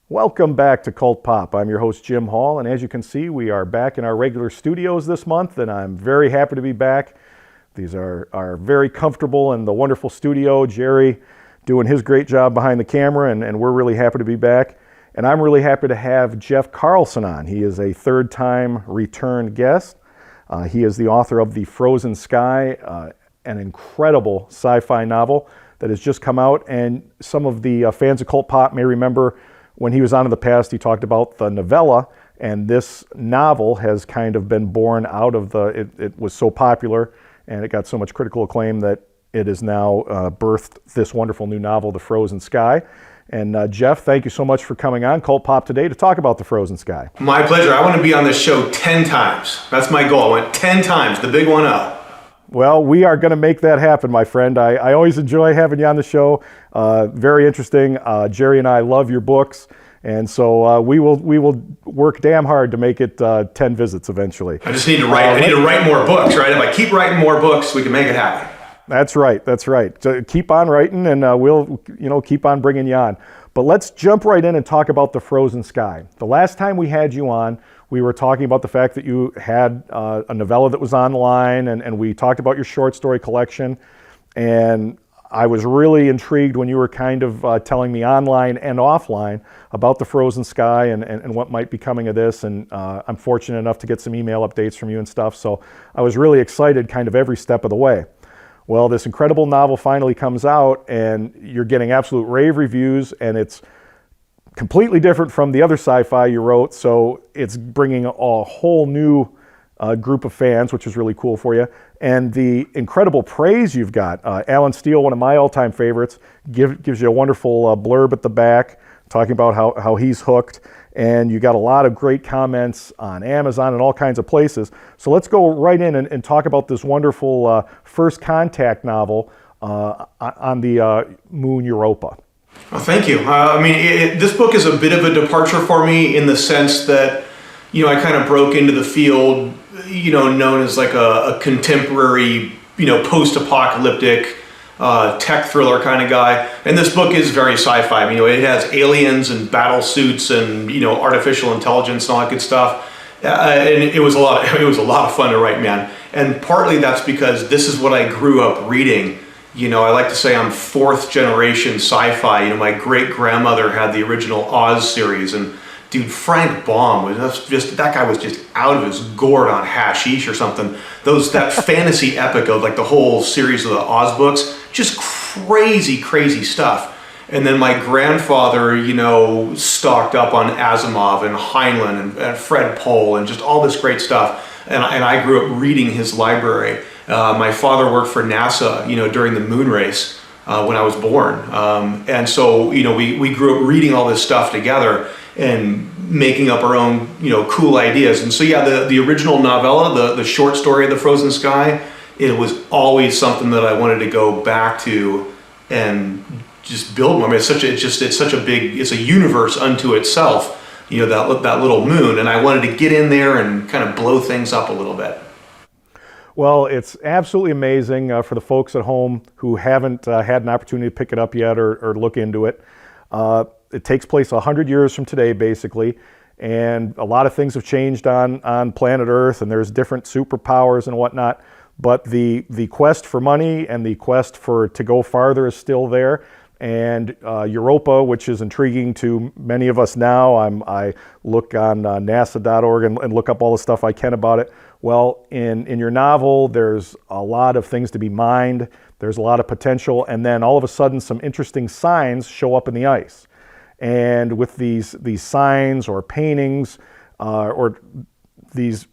Welcome back to Cult Pop. I'm your host, Jim Hall, and as you can see, we are back in our regular studios this month, and I'm very happy to be back. These are very comfortable and the wonderful studio. Jerry doing his great job behind the camera, and we're really happy to be back. And I'm really happy to have Jeff Carlson on. He is a third-time return guest. He is the author of The Frozen Sky, an incredible sci-fi novel that has just come out, and some of the fans of Cult Pop may remember when he was on in the past, he talked about the novella, and this novel has kind of been born out of it was so popular and it got so much critical acclaim that it has now birthed this wonderful new novel, The Frozen Sky. And Jeff, thank you so much for coming on Cult Pop today to talk about The Frozen Sky. My pleasure. I want to be on this show 10 times. That's my goal. I went 10 times, the big one up. Well, we are going to make that happen, my friend. I always enjoy having you on the show. Very interesting. Jerry and I love your books, and so we will work damn hard to make it 10 visits evenally. I just need to write. I need to write more books, right? If I keep writing more books, we can make it happen. That's right. That's right. So keep on writing, and we'll keep on bringing you on. But let's jump right in and talk about The Frozen Sky. The last time we had you on, we were talking about the fact that you had a novella that was online, and we talked about your short story collection. And I was really intrigued when you were kind of telling me online and offline about The Frozen Sky and what might be coming of this. And I'm fortunate enough to get some email updates from you and stuff. So I was really excited kind of every step of the way. Well, this incredible novel finally comes out, and you're getting absolute rave reviews, and it's completely different from the other sci-fi you wrote, so it's bringing a whole new group of fans, which is really cool for you. And the incredible praise you've got. Alan Steele, one of my all-time favorites, gives you a wonderful blurb at the back talking about how he's hooked. And you got a lot of great comments on Amazon and all kinds of places. So let's go right in and talk about this wonderful First Contact novel on the moon Europa. Well, thank you. This book is a bit of a departure for me in the sense that, I kind of broke into the field, known as like a contemporary, post-apocalyptic tech thriller kind of guy. And this book is very sci-fi. It has aliens and battle suits and, artificial intelligence and all that good stuff. And it was a lot of fun to write, man. And partly that's because this is what I grew up reading. I like to say I'm fourth generation sci-fi. My great grandmother had the original Oz series, and dude, Frank Baum that guy was just out of his gourd on hashish or something. That fantasy epic of like the whole series of the Oz books, just crazy stuff. And then my grandfather, stocked up on Asimov and Heinlein and Fred Pohl and just all this great stuff. And I grew up reading his library. My father worked for NASA, during the moon race when I was born. And so, we grew up reading all this stuff together and making up our own, cool ideas. And so, yeah, the original novella, the short story of The Frozen Sky, it was always something that I wanted to go back to and just build more. It's a universe unto itself, that little moon. And I wanted to get in there and kind of blow things up a little bit. Well, it's absolutely amazing for the folks at home who haven't had an opportunity to pick it up yet or look into it. It takes place 100 years from today, basically, and a lot of things have changed on planet Earth, and there's different superpowers and whatnot, but the quest for money and the quest to go farther is still there. And Europa, which is intriguing to many of us now, I look on NASA.org and look up all the stuff I can about it. Well, in your novel, there's a lot of things to be mined. There's a lot of potential, and then all of a sudden, some interesting signs show up in the ice. And with these signs or paintings, or these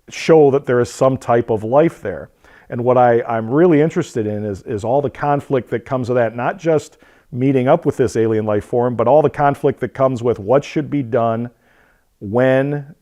show that there is some type of life there. And what I'm really interested in is all the conflict that comes of that, not just meeting up with this alien life form, but all the conflict that comes with what should be done when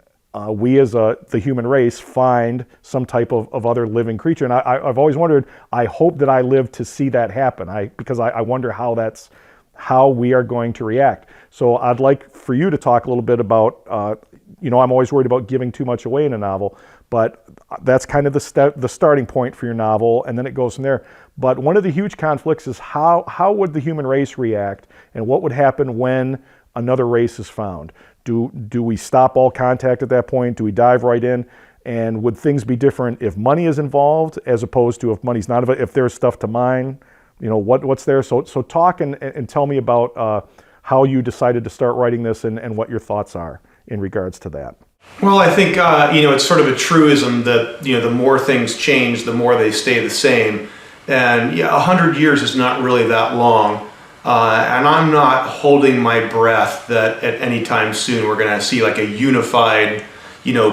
we as the human race find some type of other living creature. And I've always wondered, I hope that I live to see that happen, because I wonder how we are going to react. So I'd like for you to talk a little bit about, I'm always worried about giving too much away in a novel, but that's kind of the starting point for your novel, and then it goes from there. But one of the huge conflicts is how would the human race react, and what would happen when another race is found? Do we stop all contact at that point? Do we dive right in? And would things be different if money is involved as opposed to if money's not involved? If there's stuff to mine, what's there? So talk and tell me about how you decided to start writing this and what your thoughts are in regards to that. Well, I think it's sort of a truism that the more things change, the more they stay the same. And 100 years is not really that long. And I'm not holding my breath that at any time soon we're going to see like a unified,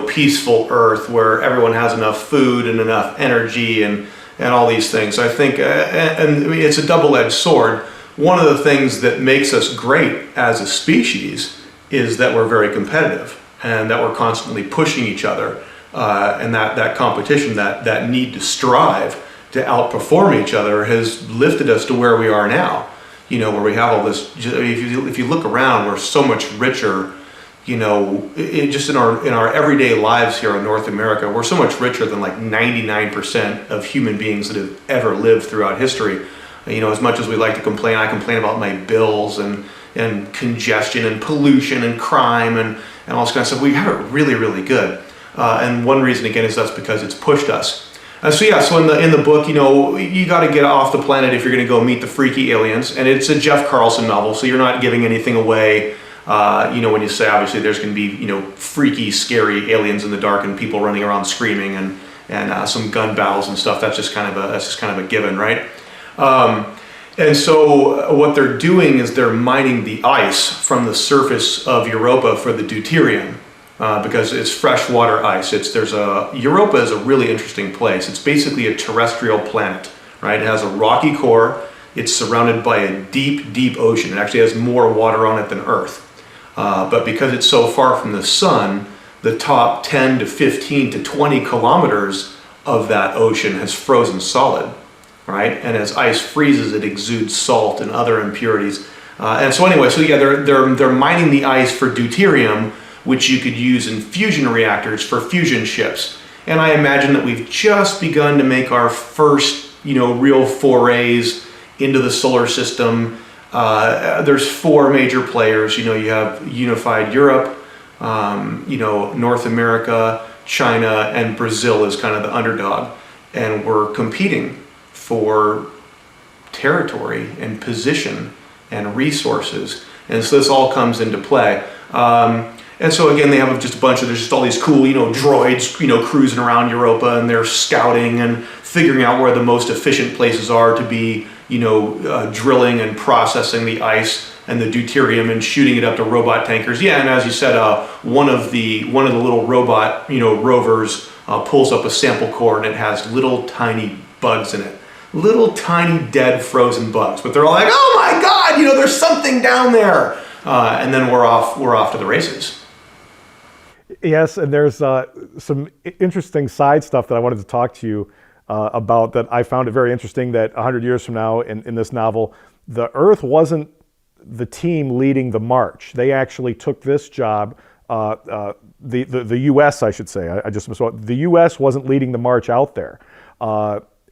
peaceful Earth where everyone has enough food and enough energy and all these things. I think, and I mean, it's a double-edged sword. One of the things that makes us great as a species is that we're very competitive and that we're constantly pushing each other. And that competition, that need to strive to outperform each other has lifted us to where we are now. Where we have all this. If you look around, we're so much richer. Just in our everyday lives here in North America, we're so much richer than like 99% of human beings that have ever lived throughout history. As much as we like to complain, I complain about my bills and congestion and pollution and crime and all this kind of stuff. We have it really, really good. And one reason again is that's because it's pushed us. So in the book, you got to get off the planet if you're going to go meet the freaky aliens, and it's a Jeff Carlson novel, so you're not giving anything away. When you say obviously there's going to be freaky, scary aliens in the dark and people running around screaming and some gun battles and stuff. That's just kind of a given, right? And so what they're doing is they're mining the ice from the surface of Europa for the deuterium. Because it's freshwater ice. Europa is a really interesting place. It's basically a terrestrial planet, right? It has a rocky core. It's surrounded by a deep, deep ocean. It actually has more water on it than Earth. But because it's so far from the sun, the top 10 to 15 to 20 kilometers of that ocean has frozen solid, right? And as ice freezes, it exudes salt and other impurities. They're mining the ice for deuterium, which you could use in fusion reactors for fusion ships. And I imagine that we've just begun to make our first, real forays into the solar system. There's 4 major players. You have unified Europe, North America, China, and Brazil is kind of the underdog. And we're competing for territory and position and resources. And so this all comes into play. And so again, they have there's just all these cool, droids, cruising around Europa, and they're scouting and figuring out where the most efficient places are to be, drilling and processing the ice and the deuterium and shooting it up to robot tankers. Yeah, and as you said, one of the little robot, rovers pulls up a sample core and it has little tiny bugs in it, little tiny dead frozen bugs. But they're all like, oh my God, there's something down there, and then we're off to the races. Yes, and there's some interesting side stuff that I wanted to talk to you about that I found it very interesting that 100 years from now in this novel, the Earth wasn't the team leading the march. They actually took this job, the U.S., I should say. I just missed the U.S. wasn't leading the march out there.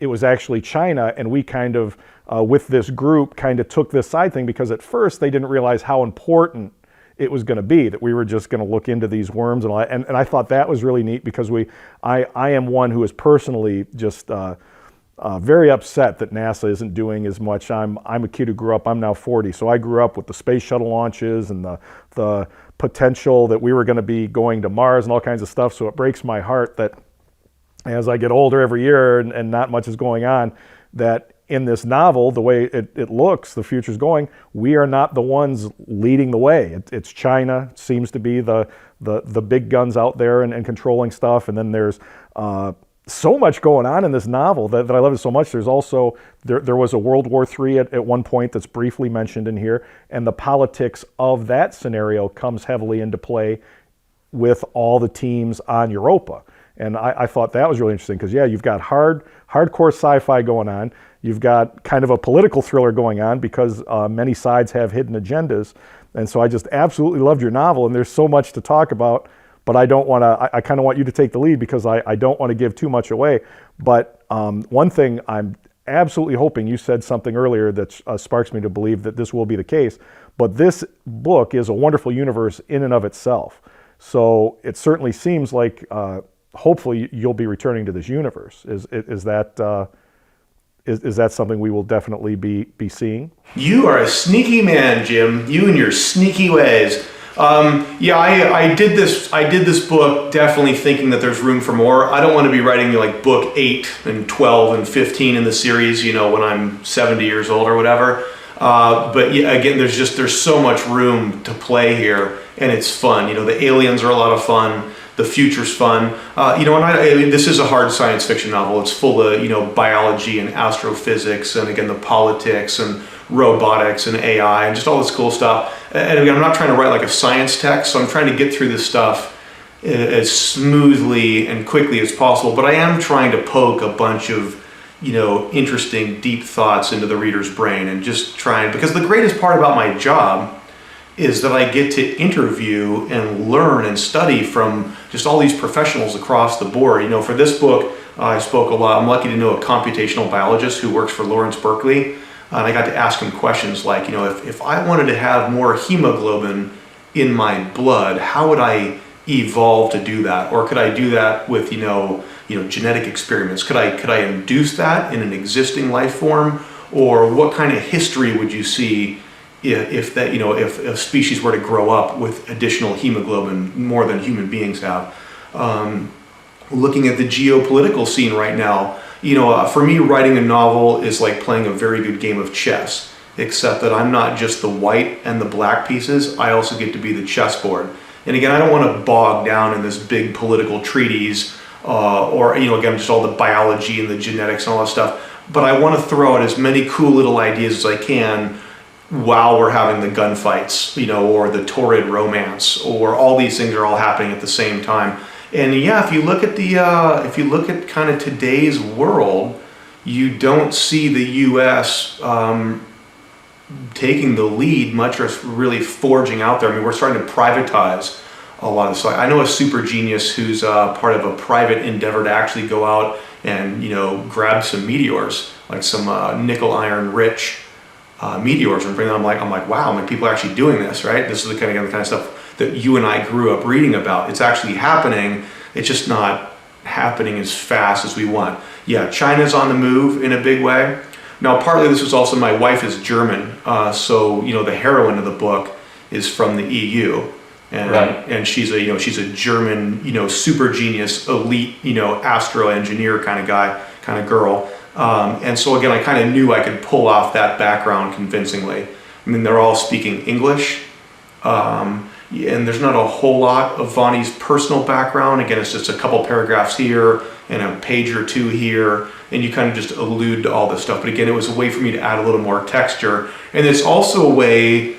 It was actually China, and we kind of, with this group, kind of took this side thing because at first they didn't realize how important it was going to be, that we were just going to look into these worms and all that. And I thought that was really neat because I am one who is personally just very upset that NASA isn't doing as much. I'm a kid who grew up, I'm now 40, so I grew up with the space shuttle launches and the potential that we were going to be going to Mars and all kinds of stuff. So it breaks my heart that as I get older every year and not much is going on, that in this novel, the way it looks, the future's going, we are not the ones leading the way. It's China seems to be the big guns out there and controlling stuff. And then there's so much going on in this novel that I love it so much. There's also, there was a World War III at one point that's briefly mentioned in here. And the politics of that scenario comes heavily into play with all the teams on Europa. And I thought that was really interesting because, yeah, you've got hardcore sci-fi going on. You've got kind of a political thriller going on because many sides have hidden agendas. And so I just absolutely loved your novel. And there's so much to talk about, but I don't want to, I kind of want you to take the lead because I don't want to give too much away. But one thing I'm absolutely hoping, you said something earlier that sparks me to believe that this will be the case, But this book is a wonderful universe in and of itself. So it certainly seems like hopefully you'll be returning to this universe. Is that something we will definitely be seeing? You are a sneaky man, Jim. You and your sneaky ways. Yeah, I did this book definitely thinking that there's room for more. I don't want to be writing like book 8 and 12 and 15 in the series, when I'm 70 years old or whatever. But yeah, again, there's so much room to play here, and it's fun. The aliens are a lot of fun. The future's fun. And this is a hard science fiction novel. It's full of, biology and astrophysics, and again, the politics and robotics and AI and just all this cool stuff. And again, I'm not trying to write like a science text, so I'm trying to get through this stuff as smoothly and quickly as possible. But I am trying to poke a bunch of, interesting, deep thoughts into the reader's brain, and just trying, because the greatest part about my job is that I get to interview and learn and study from just all these professionals across the board. For this book, I spoke a lot. I'm lucky to know a computational biologist who works for Lawrence Berkeley. And I got to ask him questions like, if I wanted to have more hemoglobin in my blood, how would I evolve to do that? Or could I do that with, genetic experiments? Could I induce that in an existing life form? Or what kind of history would you see if a species were to grow up with additional hemoglobin more than human beings have? Looking at the geopolitical scene right now, for me, writing a novel is like playing a very good game of chess, except that I'm not just the white and the black pieces. I also get to be the chessboard. And again, I don't want to bog down in this big political treatise or again, just all the biology and the genetics and all that stuff. But I want to throw out as many cool little ideas as I can while we're having the gunfights, or the torrid romance, or all these things are all happening at the same time. And yeah, if you look at kind of today's world, you don't see the U.S. Taking the lead much, or really forging out there. I mean, we're starting to privatize a lot of stuff. I know a super genius who's part of a private endeavor to actually go out and grab some meteors, like some nickel iron rich meteors, and bring them. I'm like, wow, I mean, people are actually doing this, right? This is the kind of stuff that you and I grew up reading about. It's actually happening. It's just not happening as fast as we want. Yeah, China's on the move in a big way. Now, partly this is also, my wife is German, so the heroine of the book is from the EU, and right. And she's a German super genius, elite astro engineer kind of guy, kind of girl. And so again, I kind of knew I could pull off that background convincingly. I mean, they're all speaking English. And there's not a whole lot of Vonnie's personal background. Again, it's just a couple paragraphs here and a page or two here, and you kind of just allude to all this stuff. But again, it was a way for me to add a little more texture. And it's also a way,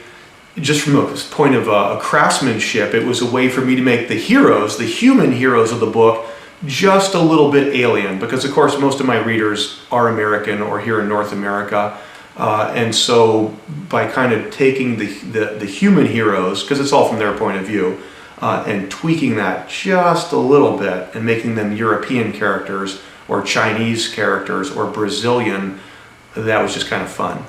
just from a point of a craftsmanship, it was a way for me to make the heroes, the human heroes of the book, just a little bit alien. Because of course, most of my readers are American or here in North America. And so by kind of taking the human heroes, because it's all from their point of view, and tweaking that just a little bit and making them European characters or Chinese characters or Brazilian, that was just kind of fun.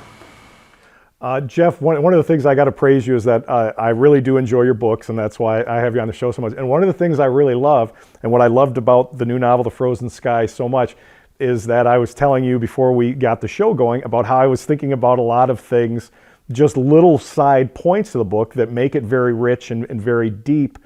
Jeff, one of the things I got to praise you is that I really do enjoy your books, and that's why I have you on the show so much. And one of the things I really love, and what I loved about the new novel, The Frozen Sky, so much, is that I was telling you before we got the show going about how I was thinking about a lot of things, just little side points of the book that make it very rich and very deep,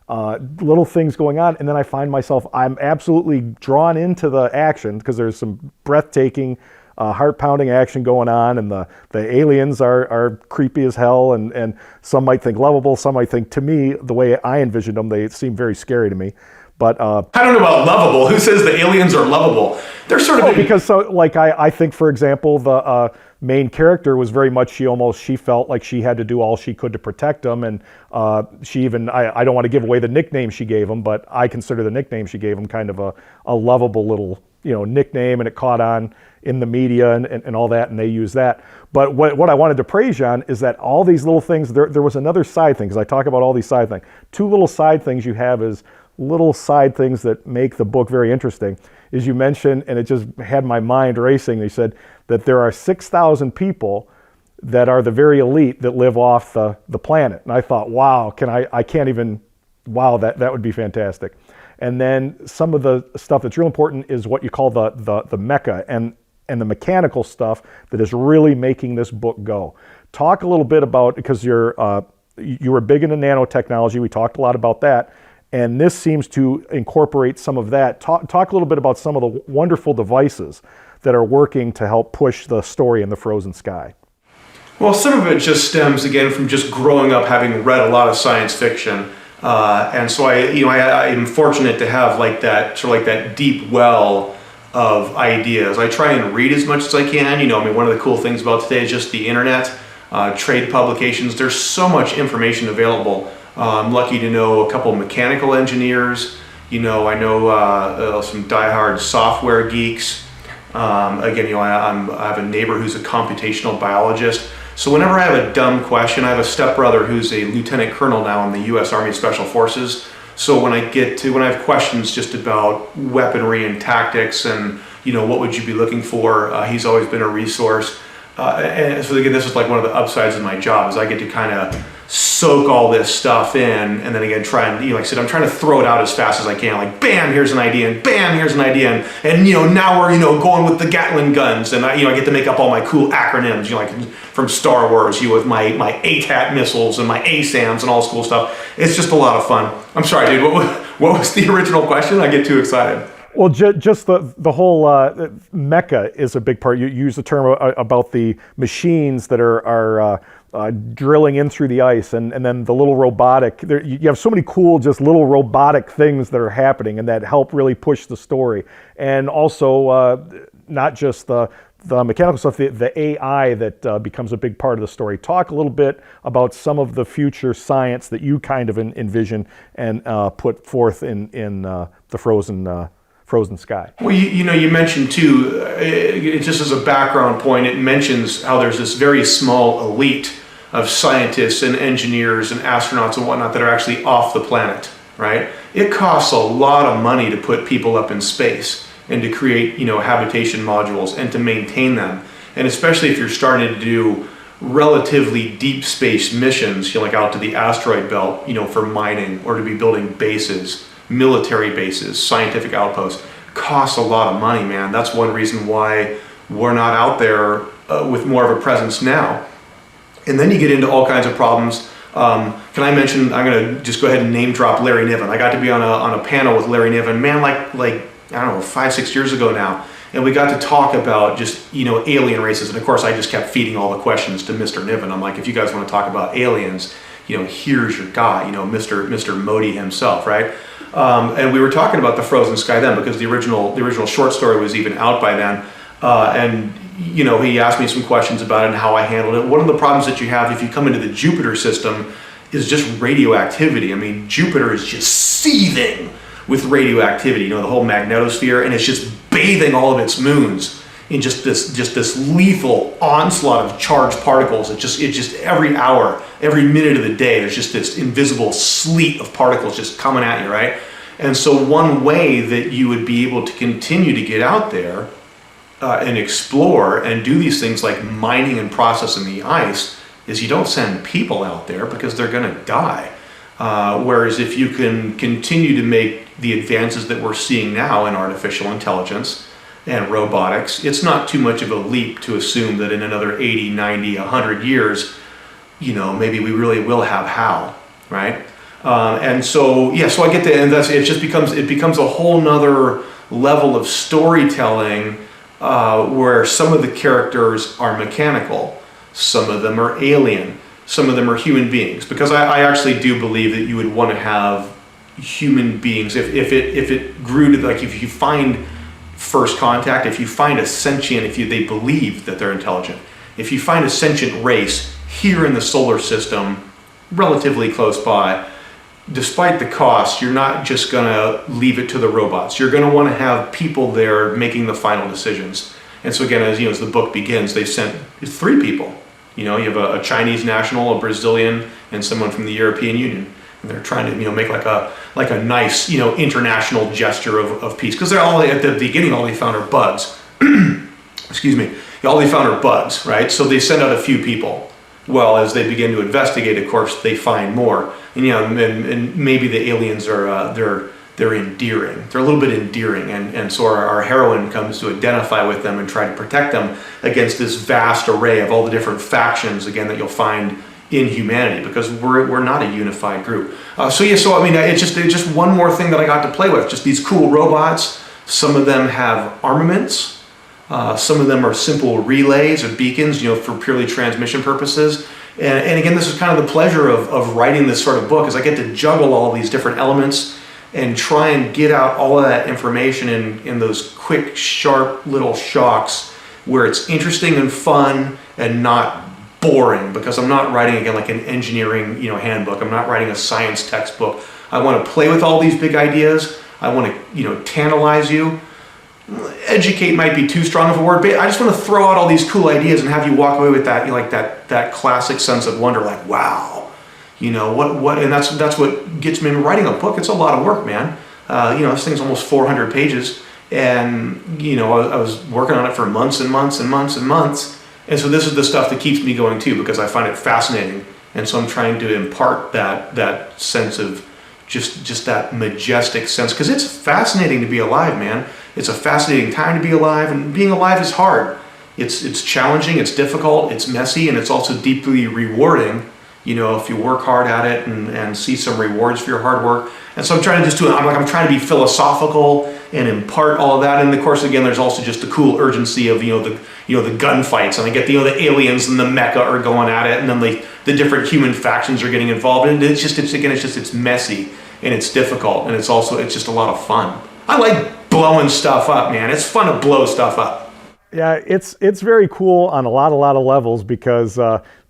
little things going on. And then I find myself, I'm absolutely drawn into the action because there's some breathtaking, heart-pounding action going on, and the aliens are creepy as hell, and some might think lovable, some might think, to me, the way I envisioned them, they seem very scary to me. But I don't know about lovable. Who says the aliens are lovable? They're sort of because so like I think, for example, the main character was very much, she felt like she had to do all she could to protect them, and she even, I don't want to give away the nickname she gave him, but I consider the nickname she gave him kind of a lovable little nickname, and it caught on in the media and all that, and they use that. But what I wanted to praise you on is that all these little things, there was another side thing, because I talk about all these side things. Two little side things you have is little side things that make the book very interesting. As you mentioned, and it just had my mind racing, they said that there are 6,000 people that are the very elite that live off the planet. And I thought, wow, I can't even, wow, that would be fantastic. And then some of the stuff that's real important is what you call the mecha and the mechanical stuff that is really making this book go. Talk a little bit about, because you were big into nanotechnology, we talked a lot about that, and this seems to incorporate some of that. Talk a little bit about some of the wonderful devices that are working to help push the story in the Frozen Sky. Well, some of it just stems, again, from just growing up having read a lot of science fiction. And so I am fortunate to have that deep well of ideas. I try and read as much as I can. One of the cool things about today is just the internet, trade publications. There's so much information available. I'm lucky to know a couple of mechanical engineers. I know some diehard software geeks. I have a neighbor who's a computational biologist. So whenever I have a dumb question, I have a stepbrother who's a lieutenant colonel now in the U.S. Army Special Forces. So when I have questions just about weaponry and tactics and, what would you be looking for, he's always been a resource. And so again, this is like one of the upsides of my job is I get to kind of soak all this stuff in, and then again try and, like I said, I'm trying to throw it out as fast as I can. Like, bam, here's an idea, and bam, here's an idea, and now we're going with the Gatling guns, and I get to make up all my cool acronyms, like from Star Wars, with my ATAT missiles and my ASAMs and all this cool stuff. It's just a lot of fun. I'm sorry, dude. What was the original question? I get too excited. Well, just the whole mecha is a big part. You use the term about the machines that are drilling in through the ice, and then the little robotic. You have so many cool, just little robotic things that are happening, and that help really push the story. And also, not just the mechanical stuff, the AI that becomes a big part of the story. Talk a little bit about some of the future science that you kind of envision and put forth in the Frozen Sky. Well, you mentioned too, just as a background point, it mentions how there's this very small elite of scientists and engineers and astronauts and whatnot that are actually off the planet, right? It costs a lot of money to put people up in space and to create, habitation modules and to maintain them. And especially if you're starting to do relatively deep space missions, like out to the asteroid belt, for mining or to be building bases, military bases, scientific outposts, costs a lot of money, man. That's one reason why we're not out there with more of a presence now. And then you get into all kinds of problems. Can I mention, I'm going to just go ahead and name drop Larry Niven. I got to be on a panel with Larry Niven, man, like I don't know, 5-6 years ago now. And we got to talk about just, alien races. And of course, I just kept feeding all the questions to Mr. Niven. I'm like, if you guys want to talk about aliens, here's your guy, Mr. Modi himself, right? And we were talking about the Frozen Sky then because the original short story was even out by then. And he asked me some questions about it and how I handled it. One of the problems that you have if you come into the Jupiter system is just radioactivity. I mean, Jupiter is just seething with radioactivity, the whole magnetosphere, and it's just bathing all of its moons in just this lethal onslaught of charged particles. It just every hour, every minute of the day, there's just this invisible sleet of particles just coming at you, right? And so one way that you would be able to continue to get out there and explore and do these things like mining and processing the ice is you don't send people out there because they're going to die. Whereas if you can continue to make the advances that we're seeing now in artificial intelligence and robotics, it's not too much of a leap to assume that in another 80, 90, 100 years, maybe we really will have HAL, right? And so I get to, and it becomes a whole nother level of storytelling where some of the characters are mechanical, some of them are alien, some of them are human beings. Because I actually do believe that you would want to have human beings if it grew to, like, if you find first contact, if you find a sentient, they believe that they're intelligent, if you find a sentient race here in the solar system, relatively close by, despite the cost, you're not just going to leave it to the robots. You're going to want to have people there making the final decisions. And so again, as the book begins, they sent 3 people. You have a Chinese national, a Brazilian, and someone from the European Union. And they're trying to make like a nice international gesture of peace, because they're all at the beginning, all they found are bugs. Excuse me. all they found are bugs, right? So they send out a few people. Well, as they begin to investigate, of course, they find more. And, and maybe the aliens are, they're endearing. They're a little bit endearing. And so our heroine comes to identify with them and try to protect them against this vast array of all the different factions, again, that you'll find in humanity, because we're not a unified group. It's just one more thing that I got to play with. Just these cool robots. Some of them have armaments. Some of them are simple relays or beacons, for purely transmission purposes. And again, this is kind of the pleasure of writing this sort of book, is I get to juggle all these different elements and try and get out all of that information in those quick, sharp little shocks where it's interesting and fun and not boring, because I'm not writing, again, like an engineering handbook. I'm not writing a science textbook. I want to play with all these big ideas. I want to tantalize you. Educate might be too strong of a word, but I just want to throw out all these cool ideas and have you walk away with that, that classic sense of wonder, like, wow, what, and that's what gets me in writing a book. It's a lot of work, man. This thing's almost 400 pages, and I was working on it for months and months and months and months. And so this is the stuff that keeps me going too, because I find it fascinating. And so I'm trying to impart that sense of just that majestic sense, because it's fascinating to be alive, man. It's a fascinating time to be alive, and being alive is hard. It's challenging, it's difficult, it's messy, and it's also deeply rewarding, if you work hard at it and see some rewards for your hard work. And so I'm trying to I'm trying to be philosophical and impart all of that. And of course, again, there's also just the cool urgency of, the gunfights, and I get, the aliens and the mecha are going at it, and then the different human factions are getting involved. And it's messy, and it's difficult, and it's just a lot of fun. I like blowing stuff up, man. It's fun to blow stuff up. Yeah, it's very cool on a lot of levels, because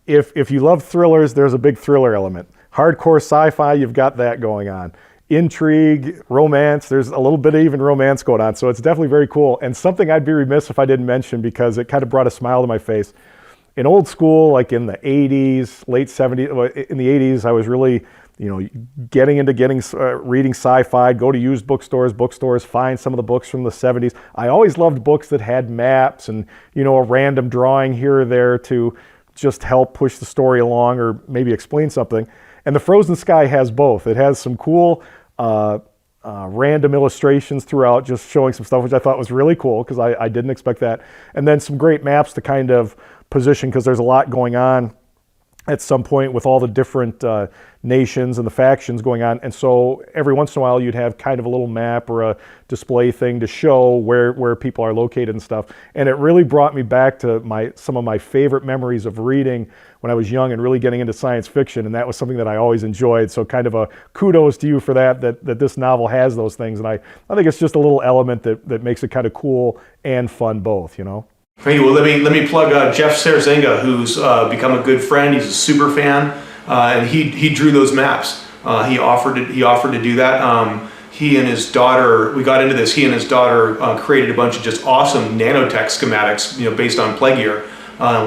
if you love thrillers, there's a big thriller element. Hardcore sci-fi, you've got that going on. Intrigue, romance, there's a little bit of even romance going on. So it's definitely very cool. And something I'd be remiss if I didn't mention, because it kind of brought a smile to my face. In old school, like in the 80s, late 70s, in the 80s, I was really, getting into reading sci-fi, go to used bookstores, find some of the books from the 70s. I always loved books that had maps and, a random drawing here or there to just help push the story along or maybe explain something. And The Frozen Sky has both. It has some cool random illustrations throughout, just showing some stuff, which I thought was really cool, because I didn't expect that. And then some great maps to kind of position, because there's a lot going on at some point with all the different nations and the factions going on. And so every once in a while you'd have kind of a little map or a display thing to show where people are located and stuff. And it really brought me back to some of my favorite memories of reading when I was young and really getting into science fiction. And that was something that I always enjoyed. So kind of a kudos to you for that this novel has those things. And I think it's just a little element that makes it kind of cool and fun both, Hey, well, let me plug Jeff Serzenga, who's become a good friend. He's a super fan, and he drew those maps. He offered to do that. He and his daughter, we got into this. He and his daughter created a bunch of just awesome nanotech schematics, based on Plague Year.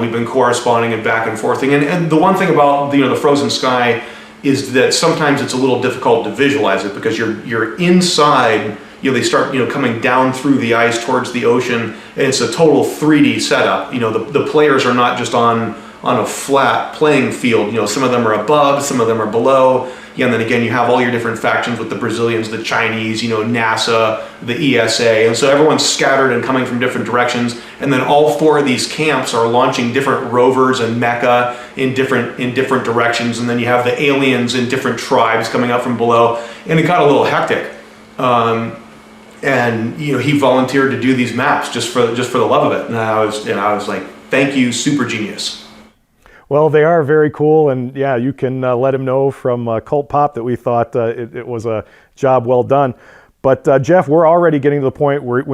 We've been corresponding and back and forthing. And the one thing about the Frozen Sky is that sometimes it's a little difficult to visualize it, because you're inside. They start coming down through the ice towards the ocean, and it's a total 3D setup. The players are not just on a flat playing field. Some of them are above, some of them are below. And then again, you have all your different factions with the Brazilians, the Chinese, NASA, the ESA, and so everyone's scattered and coming from different directions. And then all four of these camps are launching different rovers and mecha in different directions. And then you have the aliens in different tribes coming up from below, and it got a little hectic. And he volunteered to do these maps just for the love of it, and I was like, thank you, super genius. Well, they are very cool, and yeah, you can let him know from Cult Pop that we thought it was a job well done. But Jeff, we're already getting to the point where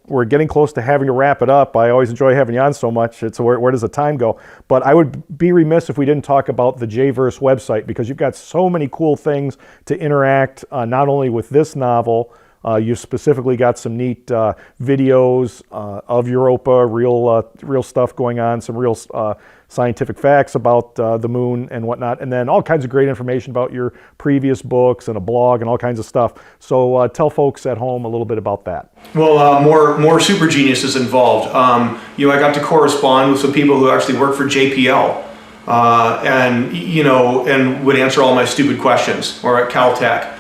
we're getting close to having to wrap it up. I always enjoy having you on so much. So where does the time go? But I would be remiss if we didn't talk about the Jverse website, because you've got so many cool things to interact, not only with this novel. You've specifically got some neat videos of Europa, real stuff going on, some real scientific facts about the moon and whatnot, and then all kinds of great information about your previous books and a blog and all kinds of stuff. So tell folks at home a little bit about that. Well, more super geniuses involved. I got to correspond with some people who actually work for JPL, and would answer all my stupid questions, or at Caltech.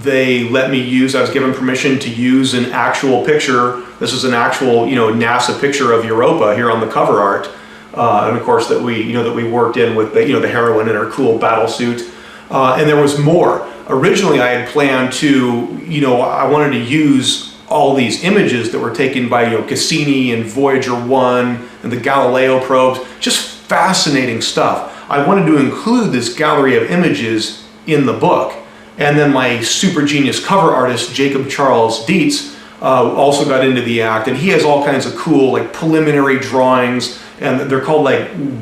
They let me use, I was given permission to use an actual picture. This is an actual, NASA picture of Europa here on the cover art. And of course that we worked in with the heroine in her cool battle suit. And there was more. Originally I had planned to, I wanted to use all these images that were taken by, Cassini and Voyager 1 and the Galileo probes, just fascinating stuff. I wanted to include this gallery of images in the book. And then my super genius cover artist, Jacob Charles Dietz, also got into the act, and he has all kinds of cool preliminary drawings, and they're called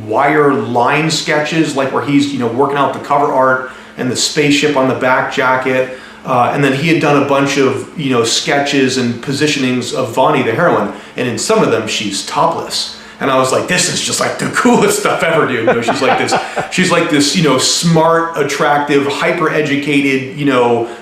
wire line sketches, where he's working out the cover art and the spaceship on the back jacket. And then he had done a bunch of sketches and positionings of Vonnie the heroine, and in some of them she's topless. And I was like, this is just the coolest stuff ever, dude. She's like this, smart, attractive, hyper-educated,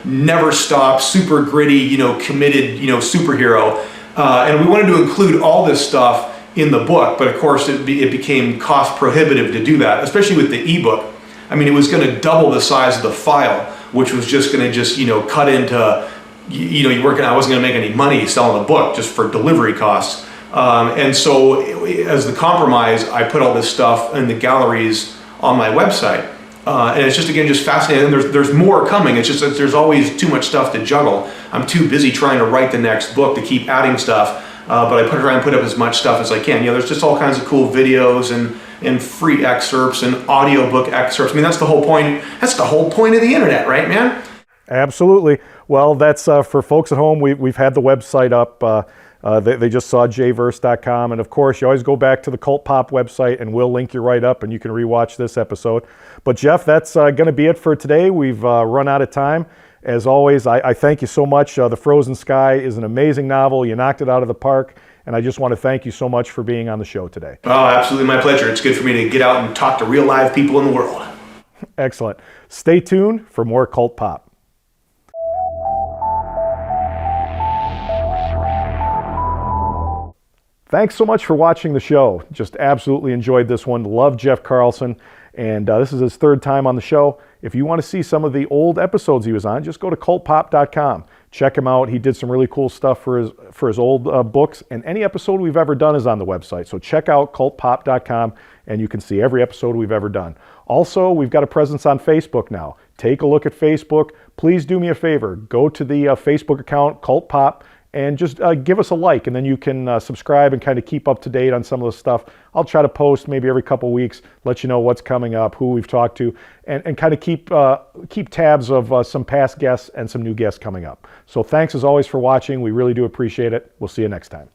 never stop, super gritty, committed, superhero. And we wanted to include all this stuff in the book, but of course it became cost prohibitive to do that, especially with the ebook. I mean, it was going to double the size of the file, which was just going to cut into, I wasn't going to make any money selling the book just for delivery costs. And so as the compromise, I put all this stuff in the galleries on my website. And it's just fascinating. And there's more coming. It's just that there's always too much stuff to juggle. I'm too busy trying to write the next book to keep adding stuff. But I try and put up as much stuff as I can. There's just all kinds of cool videos and free excerpts and audiobook excerpts. I mean, that's the whole point. That's the whole point of the internet, right, man? Absolutely. Well, that's for folks at home. We've had the website up. They just saw jverse.com, and of course you always go back to the Cult Pop website and we'll link you right up and you can rewatch this episode. But Jeff, that's going to be it for today. We've run out of time. As always, I thank you so much. The Frozen Sky is an amazing novel. You knocked it out of the park, and I just want to thank you so much for being on the show today. Oh, absolutely, my pleasure. It's good for me to get out and talk to real live people in the world. Excellent. Stay tuned for more Cult Pop. Thanks so much for watching the show. Just absolutely enjoyed this one. Love Jeff Carlson, and this is his third time on the show. If you want to see some of the old episodes he was on, just go to cultpop.com. Check him out. He did some really cool stuff for his old books, and any episode we've ever done is on the website. So check out cultpop.com, and you can see every episode we've ever done. Also, we've got a presence on Facebook now. Take a look at Facebook. Please do me a favor. Go to the Facebook account, Cult Pop, and just give us a like, and then you can subscribe and kind of keep up to date on some of the stuff. I'll try to post maybe every couple weeks, let you know what's coming up, who we've talked to, and kind of keep tabs of some past guests and some new guests coming up. So thanks as always for watching. We really do appreciate it. We'll see you next time.